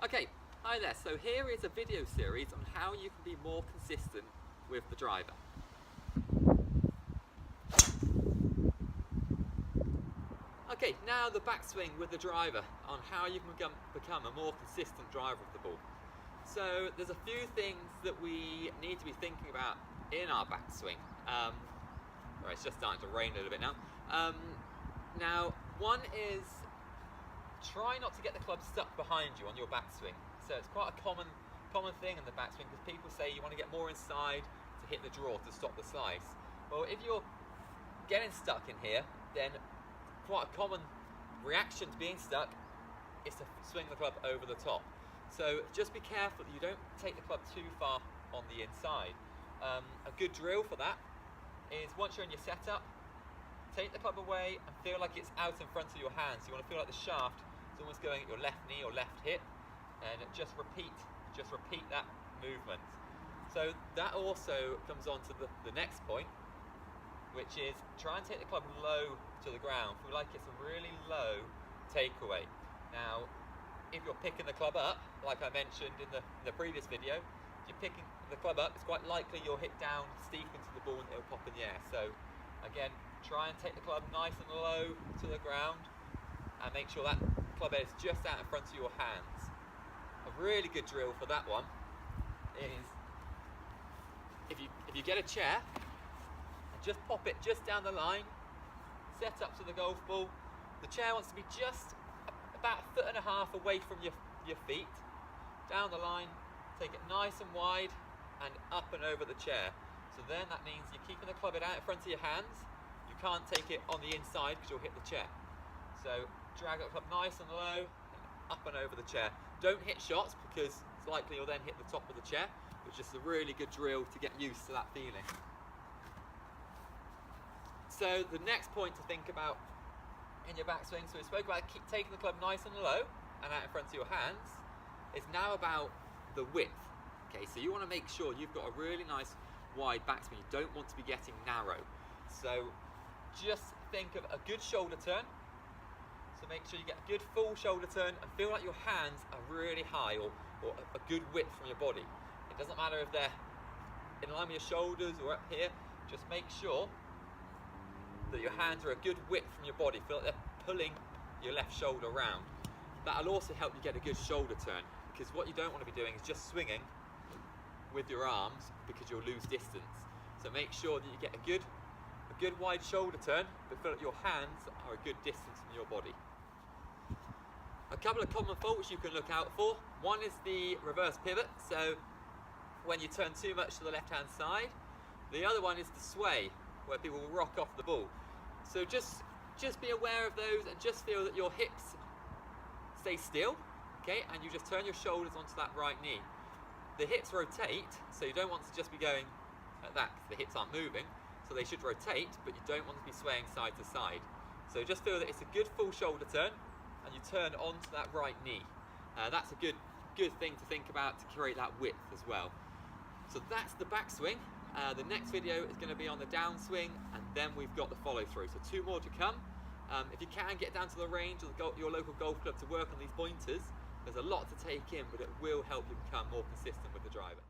Okay, hi there. So here is a video series on how you can be more consistent with the driver. Okay, now the backswing with the driver on how you can become a more consistent driver of the ball. So there's a few things that we need to be thinking about in our backswing. Right, it's just starting to rain a little bit now. Now, one is try not to get the club stuck behind you on your backswing. So it's quite a common thing in the backswing because people say you want to get more inside to hit the draw to stop the slice. Well, if you're getting stuck in here, then quite a common reaction to being stuck is to swing the club over the top. So just be careful that you don't take the club too far on the inside. A good drill for that is once you're in your setup, take the club away and feel like it's out in front of your hands. You want to feel like the shaft is almost going at your left knee or left hip, and just repeat that movement. So that also comes on to the next point, which is try and take the club low to the ground. Feel like it's a really low takeaway. Now, if you're picking the club up, like I mentioned in the previous video, if you're picking the club up, it's quite likely you'll hit down steep into the ball and it'll pop in the air. So again, try and take the club nice and low to the ground and make sure that club head is just out in front of your hands. A really good drill for that one is if you get a chair and just pop it just down the line, set up to the golf ball. The chair wants to be just about 1.5 feet away from your feet, down the line, take it nice and wide and up and over the chair. So then that means you're keeping the club head out in front of your hands. You can't take it on the inside because you'll hit the chair. So drag the club nice and low and up and over the chair. Don't hit shots because it's likely you'll then hit the top of the chair, which is a really good drill to get used to that feeling. So the next point to think about in your backswing, so we spoke about keep taking the club nice and low and out in front of your hands, is now about the width. Okay, so you want to make sure you've got a really nice wide backswing. You don't want to be getting narrow. So just think of a good shoulder turn. So make sure you get a good full shoulder turn and feel like your hands are really high or a good width from your body. It doesn't matter if they're in line with your shoulders or up here, just make sure that your hands are a good width from your body. Feel like they're pulling your left shoulder around. That'll also help you get a good shoulder turn, because what you don't want to be doing is just swinging with your arms because you'll lose distance. So make sure that you get a good wide shoulder turn, but feel like your hands are a good distance from your body. A couple of common faults you can look out for. One is the reverse pivot, so when you turn too much to the left hand side. The other one is the sway, where people will rock off the ball. So just be aware of those and just feel that your hips stay still, okay, and you just turn your shoulders onto that right knee. The hips rotate, so you don't want to just be going at that because the hips aren't moving, so they should rotate, but you don't want to be swaying side to side. So just feel that it's a good full shoulder turn and you turn onto that right knee. That's a good thing to think about to create that width as well. So that's the backswing. The next video is going to be on the downswing, and then we've got the follow through. So 2 more to come. If you can get down to the range or your local golf club to work on these pointers, there's a lot to take in, but it will help you become more consistent with the driver.